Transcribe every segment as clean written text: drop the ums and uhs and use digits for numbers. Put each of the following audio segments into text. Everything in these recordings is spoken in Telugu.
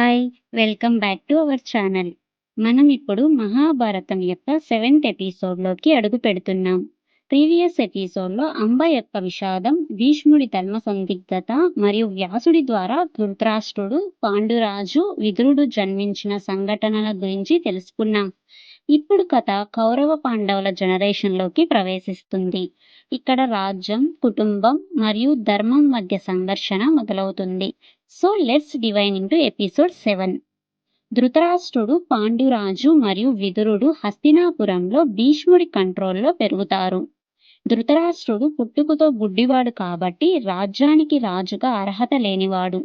Hi! Welcome back to our channel. మనం ఇప్పుడు మహాభారతం యొక్క 7th ఎపిసోడ్‌లోకి అడుగుపెడుతున్నాం. ప్రీవియస్ ఎపిసోడ్‌లో అంబ యొక్క విషాదం, భీష్ముడి ధర్మ సందిగ్ధత మరియు వ్యాసుడి ద్వారా ధృతరాష్ట్రుడు, పాండురాజు, విదురుడు జన్మించిన సంఘటనల గురించి తెలుసుకున్నాం. ఇప్పుడు కథ కౌరవ పాండవుల జనరేషన్‌లోకి ప్రవేశిస్తుంది. ఇక్కడ రాజ్యం, కుటుంబం మరియు ధర్మం మధ్య సంఘర్షణ మొదలవుతుంది. So let's divine into episode 7. ధృతరాష్ట్రుడు, పాండురాజు మరియు విదురుడు హస్తినాపురంలో భీష్ముడి కంట్రోల్లో పెరుగుతారు. ధృతరాష్ట్రుడు పుట్టుకతో గుడ్డివాడు కాబట్టి రాజ్యానికి రాజుగా అర్హత లేనివాడు.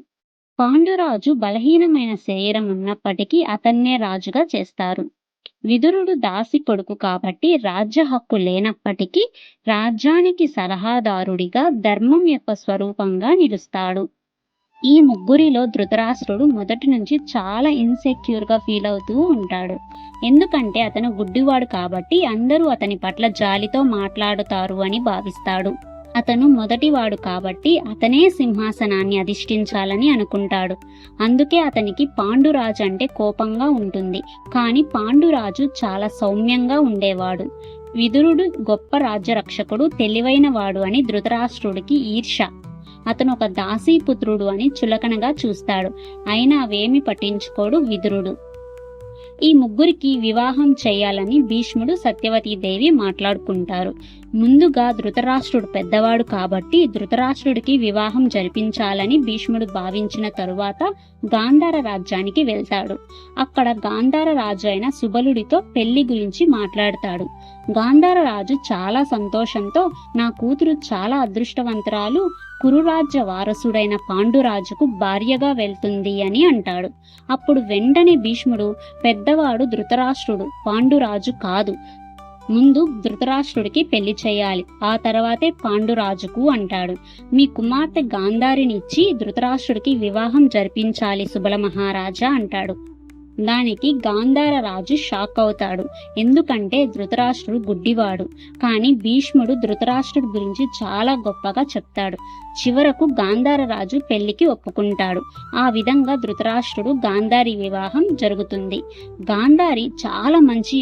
పాండురాజు బలహీనమైన శరీరం ఉన్నప్పటికీ అతన్నే రాజుగా చేస్తారు. విదురుడు దాసి కొడుకు కాబట్టి రాజ్య హక్కు లేనప్పటికీ రాజ్యానికి సలహాదారుడిగా ధర్మం యొక్క స్వరూపంగా నిలుస్తాడు. ఈ ముగ్గురిలో ధృతరాష్ట్రుడు మొదటి నుంచి చాలా ఇన్సెక్యూర్గా ఫీల్ అవుతూ ఉంటాడు. ఎందుకంటే అతను గుడ్డివాడు కాబట్టి అందరూ అతని పట్ల జాలితో మాట్లాడుతారు అని భావిస్తాడు. అతను మొదటివాడు కాబట్టి అతనే సింహాసనాన్ని అధిష్ఠించాలని అనుకుంటాడు. అందుకే అతనికి పాండురాజు అంటే కోపంగా ఉంటుంది. కానీ పాండురాజు చాలా సౌమ్యంగా ఉండేవాడు. విదురుడు గొప్ప రాజ్యరక్షకుడు, తెలివైన వాడు అని ధృతరాష్ట్రుడికి ఈర్ష్య. అతను ఒక దాసీపుత్రుడు అని చులకనగా చూస్తాడు. అయినా అవేమి పట్టించుకోడు విదురుడు. ఈ ముగ్గురికి వివాహం చేయాలని భీష్ముడు, సత్యవతీదేవి మాట్లాడుకుంటారు. ముందుగా ధృతరాష్ట్రుడు పెద్దవాడు కాబట్టి ధృతరాష్ట్రుడికి వివాహం జరిపించాలని భీష్ముడు భావించిన తరువాత గాంధార రాజ్యానికి వెళ్తాడు. అక్కడ గాంధార రాజు అయిన సుబలుడితో పెళ్లి గురించి మాట్లాడతాడు. గాంధార రాజు చాలా సంతోషంతో, నా కూతురు చాలా అదృష్టవంతురాలు, కురురాజ్య వారసుడైన పాండురాజుకు భార్యగా వెళ్తుంది అని అంటాడు. అప్పుడు వెంటనే భీష్ముడు, పెద్దవాడు ధృతరాష్ట్రుడు, పాండురాజు కాదు. ముందు ధృతరాష్ట్రుడికి పెళ్లి చేయాలి, ఆ తర్వాతే పాండురాజుకు అంటాడు. మీ కుమార్తె గాంధారినిచ్చి ధృతరాష్ట్రుడికి వివాహం జరిపించాలి సుబల మహారాజా అంటాడు. దానికి గాంధార రాజు షాక్ అవుతాడు. ఎందుకంటే ధృతరాష్ట్రుడు గుడ్డివాడు. కానీ భీష్ముడు ధృతరాష్ట్రుడి గురించి చాలా గొప్పగా చెప్తాడు. చివరకు గాంధార రాజు పెళ్లికి ఒప్పుకుంటాడు. ఆ విధంగా ధృతరాష్ట్రుడు గాంధారి వివాహం జరుగుతుంది. గాంధారి చాలా మంచి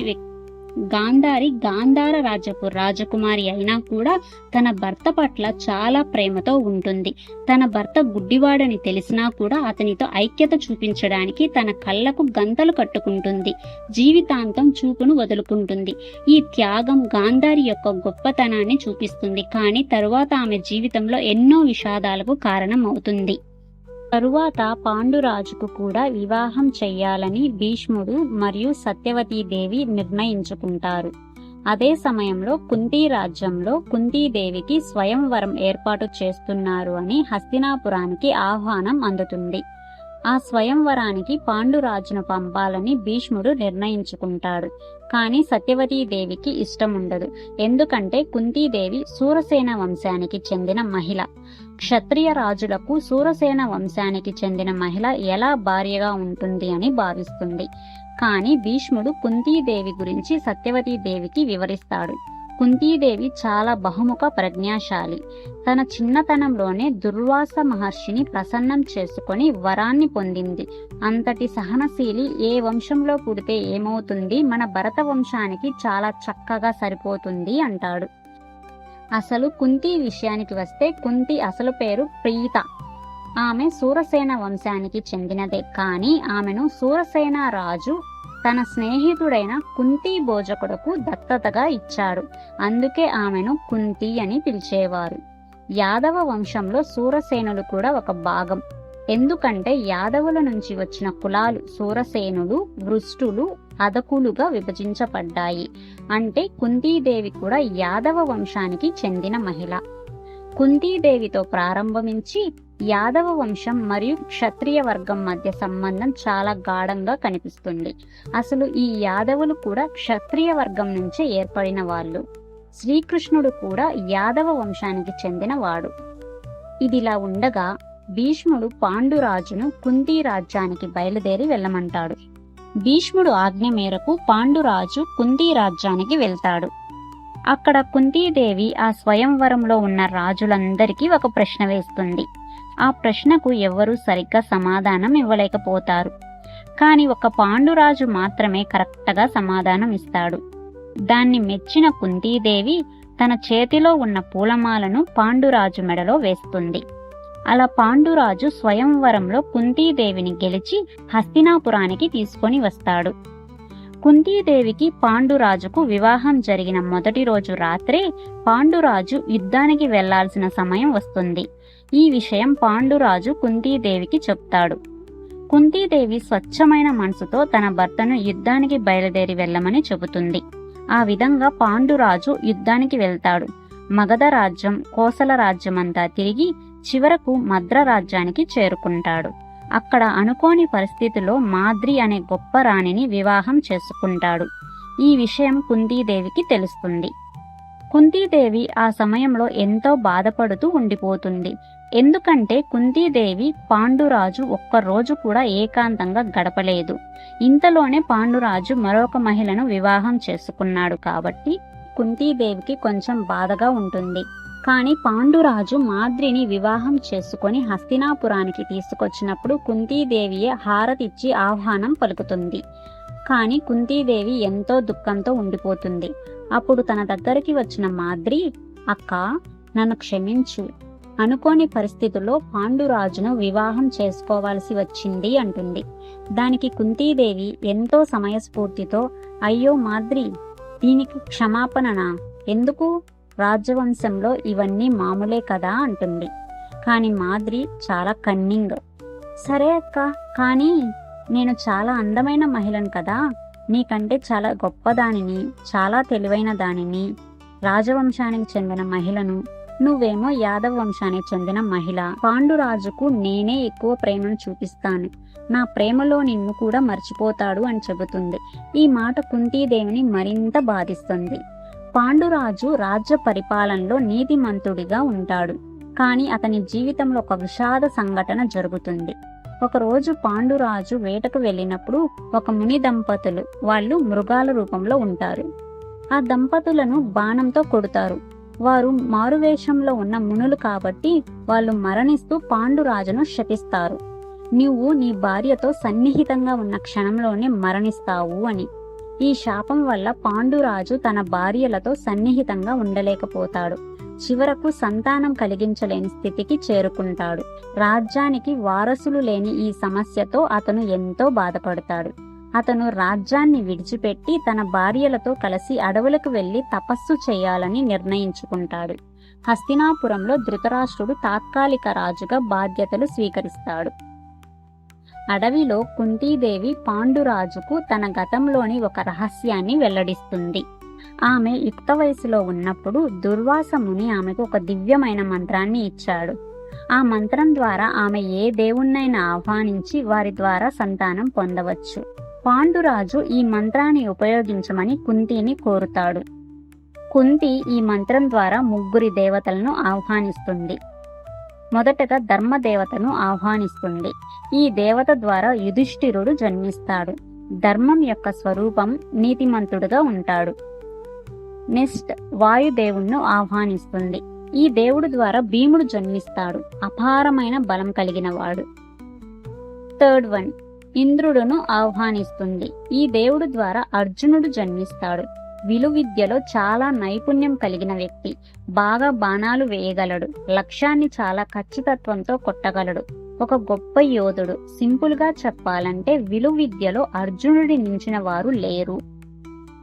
గాంధార రాజ్యపు రాజకుమారి అయినా కూడా తన భర్త పట్ల చాలా ప్రేమతో ఉంటుంది. తన భర్త గుడ్డివాడని తెలిసినా కూడా అతనితో ఐక్యత చూపించడానికి తన కళ్ళకు గంతలు కట్టుకుంటుంది. జీవితాంతం చూపును వదులుకుంటుంది. ఈ త్యాగం గాంధారి యొక్క గొప్పతనాన్ని చూపిస్తుంది. కానీ తరువాత ఆమె జీవితంలో ఎన్నో విషాదాలకు కారణం అవుతుంది. తరువాత పాండురాజుకు కూడా వివాహం చెయ్యాలని భీష్ముడు మరియు సత్యవతీదేవి నిర్ణయించుకుంటారు. అదే సమయంలో కుంతీ రాజ్యంలో కుంతీదేవికి స్వయంవరం ఏర్పాటు చేస్తున్నారు అని హస్తినాపురానికి ఆహ్వానం అందుతుంది. ఆ స్వయంవరానికి పాండురాజును పంపాలని భీష్ముడు నిర్ణయించుకుంటాడు. కానీ సత్యవతీదేవికి ఇష్టం ఉండదు. ఎందుకంటే కుంతీదేవి శూరసేన వంశానికి చెందిన మహిళ. క్షత్రియ రాజులకు శూరసేన వంశానికి చెందిన మహిళ ఎలా భార్యగా ఉంటుంది అని భావిస్తుంది. కానీ భీష్ముడు కుంతీదేవి గురించి సత్యవతీదేవికి వివరిస్తాడు. కుంతీదేవి చాలా బహుముఖ ప్రజ్ఞాశాలి. తన చిన్నతనంలోనే దుర్వాస మహర్షిని ప్రసన్నం చేసుకొని వరాన్ని పొందింది. అంతటి సహనశీలి ఏ వంశంలో పుడితే ఏమవుతుంది, మన భరత వంశానికి చాలా చక్కగా సరిపోతుంది అంటాడు. అసలు కుంతి విషయానికి వస్తే కుంతి అసలు పేరు ప్రీత. ఆమె శూరసేన వంశానికి చెందినదే. కానీ ఆమెను శూరసేన రాజు తన స్నేహితుడైన కుంతి భోజకుడుకు దత్తతగా ఇచ్చాడు. అందుకే ఆమెను కుంతి అని పిలిచేవారు. యాదవ వంశంలో శూరసేనులు కూడా ఒక భాగం. ఎందుకంటే యాదవుల నుంచి వచ్చిన కులాలు శూరసేనులు, వృష్టులు, అదకులుగా విభజించబడ్డాయి. అంటే కుంతీదేవి కూడా యాదవ వంశానికి చెందిన మహిళ. కుంతీదేవితో ప్రారంభమించి యాదవ వంశం మరియు క్షత్రియ వర్గం మధ్య సంబంధం చాలా గాఢంగా కనిపిస్తుంది. అసలు ఈ యాదవులు కూడా క్షత్రియ వర్గం నుంచే ఏర్పడిన వాళ్ళు. శ్రీకృష్ణుడు కూడా యాదవ వంశానికి చెందిన వాడు. ఇదిలా ఉండగా భీష్ముడు పాండురాజును కుంతీ రాజ్యానికి బయలుదేరి వెళ్ళమంటాడు. భీష్ముడు ఆజ్ఞ మేరకు పాండురాజు కుంతీ రాజ్యానికి వెళ్తాడు. అక్కడ కుంతీదేవి ఆ స్వయంవరంలో ఉన్న రాజులందరికీ ఒక ప్రశ్న వేస్తుంది. ఆ ప్రశ్నకు ఎవ్వరూ సరిగ్గా సమాధానం ఇవ్వలేకపోతారు. కాని ఒక పాండురాజు మాత్రమే కరెక్ట్గా సమాధానం ఇస్తాడు. దాన్ని మెచ్చిన కుంతీదేవి తన చేతిలో ఉన్న పూలమాలను పాండురాజు మెడలో వేస్తుంది. అలా పాండురాజు స్వయంవరంలో కుంతీదేవిని గెలిచి హస్తినాపురానికి తీసుకొని వస్తాడు. కుంతీదేవికి పాండురాజుకు వివాహం జరిగిన మొదటి రోజు రాత్రే పాండురాజు యుద్ధానికి వెళ్లాల్సిన సమయం వస్తుంది. ఈ విషయం పాండురాజు కుంతీదేవికి చెప్తాడు. కుంతీదేవి స్వచ్ఛమైన మనసుతో తన భర్తను యుద్ధానికి బయలుదేరి వెళ్ళమని చెబుతుంది. ఆ విధంగా పాండురాజు యుద్ధానికి వెళ్తాడు. మగధ రాజ్యం, కోసల రాజ్యమంతా తిరిగి చివరకు మద్ర రాజ్యానికి చేరుకుంటాడు. అక్కడ అనుకోని పరిస్థితిలో మాద్రి అనే గొప్ప రాణిని వివాహం చేసుకుంటాడు. ఈ విషయం కుంతీదేవికి తెలుస్తుంది. కుంతీదేవి ఆ సమయంలో ఎంతో బాధపడుతూ ఉండిపోతుంది. ఎందుకంటే కుంతీదేవి పాండురాజు ఒక్కరోజు కూడా ఏకాంతంగా గడపలేదు. ఇంతలోనే పాండురాజు మరొక మహిళను వివాహం చేసుకున్నాడు కాబట్టి కుంతీదేవికి కొంచెం బాధగా ఉంటుంది. కానీ పాండురాజు మాద్రిని వివాహం చేసుకొని హస్తినాపురానికి తీసుకొచ్చినప్పుడు కుంతీదేవియే హారతిచ్చి ఆహ్వానం పలుకుతుంది. కానీ కుంతీదేవి ఎంతో దుఃఖంతో ఉండిపోతుంది. అప్పుడు తన దగ్గరికి వచ్చిన మాద్రి, "అక్క, నన్ను క్షమించు. అనుకోని పరిస్థితుల్లో పాండురాజును వివాహం చేసుకోవాల్సి వచ్చింది" అంటుంది. దానికి కుంతీదేవి ఎంతో సమయస్ఫూర్తితో, "అయ్యో మాద్రి, దీనికి క్షమాపణనా? ఎందుకు? రాజవంశంలో ఇవన్నీ మామూలే కదా" అంటుంది. కాని మాద్రి చాలా కన్నింగ్. "సరే అక్క, కానీ నేను చాలా అందమైన మహిళను కదా, నీకంటే చాలా గొప్పదానిని, చాలా తెలివైన దానిని, రాజవంశానికి చెందిన మహిళను. నువ్వేమో యాదవ వంశానికి చెందిన మహిళ. పాండురాజుకు నేనే ఎక్కువ ప్రేమను చూపిస్తాను. నా ప్రేమలో నిన్ను కూడా మర్చిపోతాడు" అని చెబుతుంది. ఈ మాట కుంతీదేవిని మరింత బాధిస్తుంది. పాండురాజు రాజ్య పరిపాలనలో నీతిమంతుడిగా ఉంటాడు. కానీ అతని జీవితంలో ఒక విషాద సంఘటన జరుగుతుంది. ఒకరోజు పాండురాజు వేటకు వెళ్ళినప్పుడు ఒక ముని దంపతులు, వాళ్ళు మృగాల రూపంలో ఉంటారు, ఆ దంపతులను బాణంతో కొడతారు. వారు మారువేషంలో ఉన్న మునులు కాబట్టి వాళ్ళు మరణిస్తూ పాండురాజును శపిస్తారు. "నువ్వు నీ భార్యతో సన్నిహితంగా ఉన్న క్షణంలోనే మరణిస్తావు" అని. ఈ శాపం వల్ల పాండురాజు తన భార్యలతో సన్నిహితంగా ఉండలేకపోతాడు. చివరకు సంతానం కలిగించలేని స్థితికి చేరుకుంటాడు. రాజ్యానికి వారసులు లేని ఈ సమస్యతో అతను ఎంతో బాధపడతాడు. అతను రాజ్యాన్ని విడిచిపెట్టి తన భార్యలతో కలిసి అడవులకు వెళ్లి తపస్సు చేయాలని నిర్ణయించుకుంటాడు. హస్తినాపురంలో ధృతరాష్ట్రుడు తాత్కాలిక రాజుగా బాధ్యతలు స్వీకరిస్తాడు. అడవిలో కుంతీదేవి పాండురాజుకు తన గతంలోని ఒక రహస్యాన్ని వెల్లడిస్తుంది. ఆమె యుక్త వయసులో ఉన్నప్పుడు దుర్వాస ముని ఆమెకు ఒక దివ్యమైన మంత్రాన్ని ఇచ్చాడు. ఆ మంత్రం ద్వారా ఆమె ఏ దేవుణ్ణైనా ఆహ్వానించి వారి ద్వారా సంతానం పొందవచ్చు. పాండురాజు ఈ మంత్రాన్ని ఉపయోగించమని కుంతిని కోరుతాడు. కుంతి ఈ మంత్రం ద్వారా 3 దేవతలను ఆహ్వానిస్తుంది. మొదటగా ధర్మదేవతను ఆహ్వానిస్తుంది. ఈ దేవత ద్వారా యుధిష్ఠిరుడు జన్మిస్తాడు. ధర్మం యొక్క స్వరూపం నీతిమంతుడుగా ఉంటాడు. నెక్స్ట్ వాయుదేవుణ్ణి ఆహ్వానిస్తుంది. ఈ దేవుడు ద్వారా భీముడు జన్మిస్తాడు. అపారమైన బలం కలిగిన వాడు. థర్డ్ వన్ ఇంద్రుడును ఆహ్వానిస్తుంది. ఈ దేవుడు ద్వారా అర్జునుడు జన్మిస్తాడు. విలువిద్యలో చాలా నైపుణ్యం కలిగిన వ్యక్తి. బాగా బాణాలు వేయగలడు. లక్ష్యాన్ని చాలా ఖచ్చితత్వంతో కొట్టగలడు. ఒక గొప్ప యోధుడు. సింపుల్ గా చెప్పాలంటే విలువిద్యలో అర్జునుడి మించిన వారు లేరు.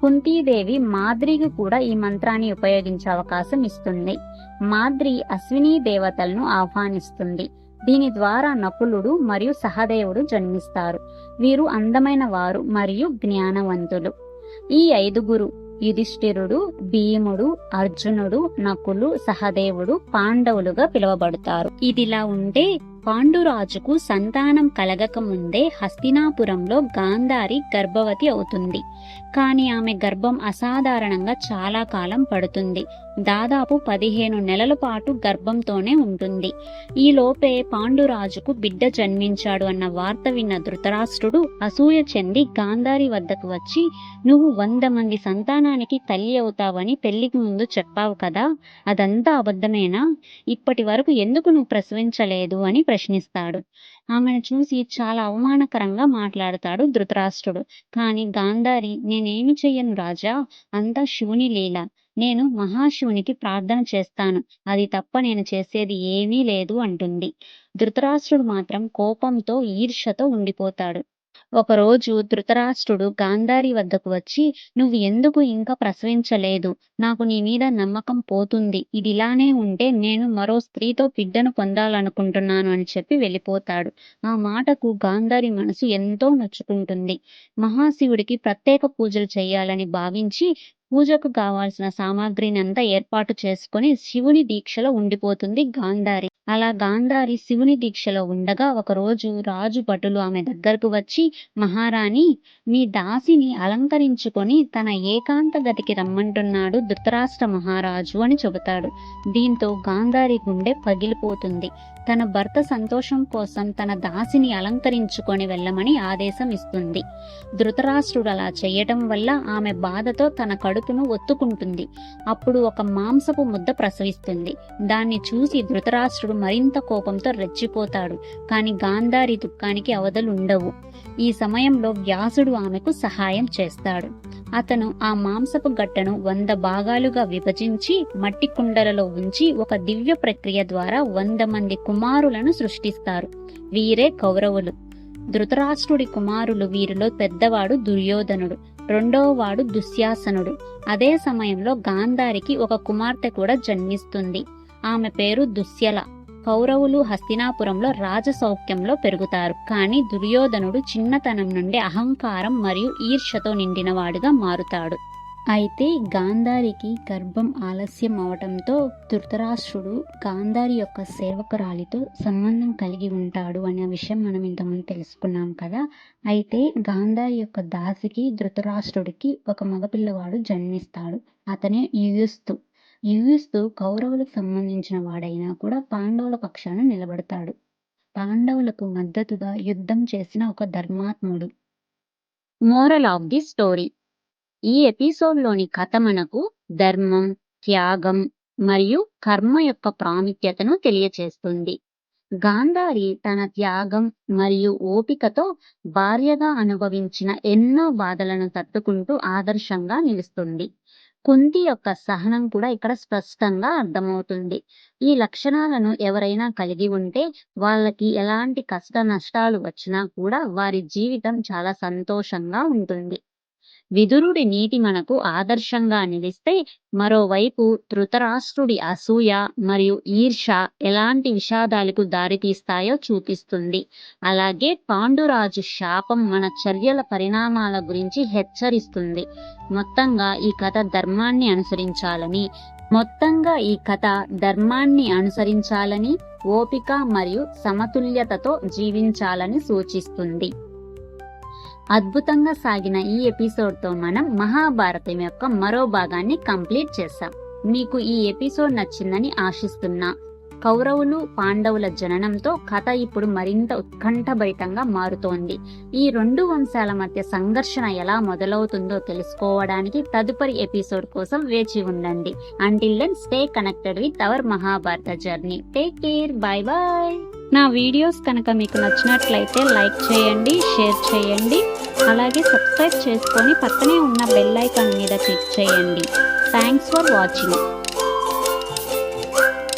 కుంతీదేవి మాద్రికి కూడా ఈ మంత్రాన్ని ఉపయోగించే అవకాశం ఇస్తుంది. మాద్రి అశ్విని దేవతలను ఆహ్వానిస్తుంది. దీని ద్వారా నకులుడు మరియు సహదేవుడు జన్మిస్తారు. వీరు అందమైన వారు మరియు జ్ఞానవంతులు. ఈ 5 యుధిష్ఠిరుడు, భీముడు, అర్జునుడు, నకులు, సహదేవుడు పాండవులుగా పిలువబడతారు. ఇదిలా ఉంటే పాండురాజుకు సంతానం కలగక ముందే హస్తినాపురంలో గాంధారి గర్భవతి అవుతుంది. కానీ ఆమె గర్భం అసాధారణంగా చాలా కాలం పడుతుంది. దాదాపు 15 నెలల పాటు గర్భంతోనే ఉంటుంది. ఈ లోపే పాండురాజుకు బిడ్డ జన్మించాడు అన్న వార్త విన్న ధృతరాష్ట్రుడు అసూయ చెంది గాంధారి వద్దకు వచ్చి, "నువ్వు 100 మంది సంతానానికి తల్లి అవుతావని పెళ్లికి ముందు చెప్పావు కదా, అదంతా అబద్ధమేనా? ఇప్పటి వరకు ఎందుకు నువ్వు ప్రసవించలేదు" అని ప్రశ్నిస్తాడు. ఆమెను చూసి చాలా అవమానకరంగా మాట్లాడతాడు ధృతరాష్ట్రుడు. కానీ గాంధారి, నేనేమి చెయ్యను రాజా, అంతా శివుని లీల. నేను మహాశివునికి ప్రార్థన చేస్తాను. అది తప్ప నేను చేసేది ఏమీ లేదు అంటుంది. ధృతరాష్ట్రుడు మాత్రం కోపంతో, ఈర్ష్యతో ఉండిపోతాడు. ఒకరోజు ధృతరాష్ట్రుడు గాంధారి వద్దకు వచ్చి, నువ్వు ఎందుకు ఇంకా ప్రసవించలేదు? నాకు నీ మీద నమ్మకం పోతుంది. ఇదిలానే ఉంటే నేను మరో స్త్రీతో బిడ్డను పొందాలనుకుంటున్నాను అని చెప్పి వెళ్ళిపోతాడు. ఆ మాటకు గాంధారి మనసు ఎంతో నొచ్చుకుంటుంది. మహాశివుడికి ప్రత్యేక పూజలు చేయాలని భావించి పూజకు కావాల్సిన సామాగ్రినంతా ఏర్పాటు చేసుకొని శివుని దీక్షలో ఉండిపోతుంది గాంధారి. అలా గాంధారి శివుని దీక్షలో ఉండగా ఒకరోజు రాజు భటులు ఆమె దగ్గరకు వచ్చి, మహారాణి, మీ దాసిని అలంకరించుకొని తన ఏకాంత గదికి రమ్మంటున్నాడు ధృతరాష్ట్ర మహారాజు అని చెబుతాడు. దీంతో గాంధారి గుండె పగిలిపోతుంది. తన భర్త సంతోషం కోసం తన దాసిని అలంకరించుకొని వెళ్ళమని ఆదేశం ఇస్తుంది. ధృతరాష్ట్రుడు అలా చేయటం వల్ల ఆమె బాధతో తన కడుపును ఒత్తుకుంటుంది. అప్పుడు ఒక మాంసపు ముద్ద ప్రసవిస్తుంది. దాన్ని చూసి ధృతరాష్ట్రుడు మరింత కోపంతో రెచ్చిపోతాడు. కాని గాంధారి దుఃఖానికి అవధులుండవు. ఈ సమయంలో వ్యాసుడు ఆమెకు సహాయం చేస్తాడు. అతను ఆ మాంసపు గట్టను 100 భాగాలుగా విభజించి మట్టి కుండలలో ఉంచి ఒక దివ్య ప్రక్రియ ద్వారా 100 మంది కుమారులను సృష్టిస్తారు. వీరే కౌరవులు. ధృతరాష్ట్రుడి కుమారులు. వీరిలో పెద్దవాడు దుర్యోధనుడు, రెండవవాడు దుశ్శాసనుడు. అదే సమయంలో గాంధారికి ఒక కుమార్తె కూడా జన్మిస్తుంది. ఆమె పేరు దుశ్శల. కౌరవులు హస్తినాపురంలో రాజసౌఖ్యంలో పెరుగుతారు. కానీ దుర్యోధనుడు చిన్నతనం నుండి అహంకారం మరియు ఈర్ష్యతో నిండినవాడుగా మారుతాడు. అయితే గాంధారికి గర్భం ఆలస్యం అవటంతో ధృతరాష్ట్రుడు గాంధారి యొక్క సేవకురాలితో సంబంధం కలిగి ఉంటాడు అనే విషయం మనం ఇంతకుముందు తెలుసుకున్నాం కదా. అయితే గాంధారి యొక్క దాసికి ధృతరాష్ట్రుడికి ఒక మగపిల్లవాడు జన్మిస్తాడు. అతనే యుయుస్తు. యుయుస్తు కౌరవులకు సంబంధించిన వాడైనా కూడా పాండవుల పక్షాన నిలబడతాడు. పాండవులకు మద్దతుగా యుద్ధం చేసిన ఒక ధర్మాత్ముడు. Moral of the story. ఈ ఎపిసోడ్లోని కథ మనకు ధర్మం, త్యాగం మరియు కర్మ యొక్క ప్రాముఖ్యతను తెలియచేస్తుంది. గాంధారి తన త్యాగం మరియు ఓపికతో భార్యగా అనుభవించిన ఎన్నో బాధలను తట్టుకుంటూ ఆదర్శంగా నిలుస్తుంది. కుంతి యొక్క సహనం కూడా ఇక్కడ స్పష్టంగా అర్థమవుతుంది. ఈ లక్షణాలను ఎవరైనా కలిగి ఉంటే వాళ్ళకి ఎలాంటి కష్ట నష్టాలు వచ్చినా కూడా వారి జీవితం చాలా సంతోషంగా ఉంటుంది. విదురుడి నీతి మనకు ఆదర్శంగా నిలిస్తే, మరోవైపు ధృతరాష్ట్రుడి అసూయ మరియు ఈర్ష్య ఎలాంటి విషాదాలకు దారితీస్తాయో చూపిస్తుంది. అలాగే పాండురాజు శాపం మన చర్యల పరిణామాల గురించి హెచ్చరిస్తుంది. మొత్తంగా ఈ కథ ధర్మాన్ని అనుసరించాలని, ఓపిక మరియు సమతుల్యతతో జీవించాలని సూచిస్తుంది. అద్భుతంగా సాగిన ఈ ఎపిసోడ్తో మనం మహాభారతం యొక్క మరో భాగాన్ని కంప్లీట్ చేశాం. మీకు ఈ ఎపిసోడ్ నచ్చిందని ఆశిస్తున్నా. కౌరవులు పాండవుల జననంతో కథ ఇప్పుడు మరింత ఉత్కంఠభరితంగా మారుతోంది. ఈ 2 వంశాల మధ్య సంఘర్షణ ఎలా మొదలవుతుందో తెలుసుకోవడానికి తదుపరి ఎపిసోడ్ కోసం వేచి ఉండండి. Until then stay connected with our Mahabharata journey. Take care. Bye bye. నా వీడియోస్ కనుక మీకు నచ్చినట్లయితే లైక్ చేయండి, షేర్ చేయండి, అలాగే సబ్స్క్రైబ్ చేసుకొని పక్కనే ఉన్న బెల్ ఐకాన్ మీద క్లిక్ చేయండి. Thanks for watching.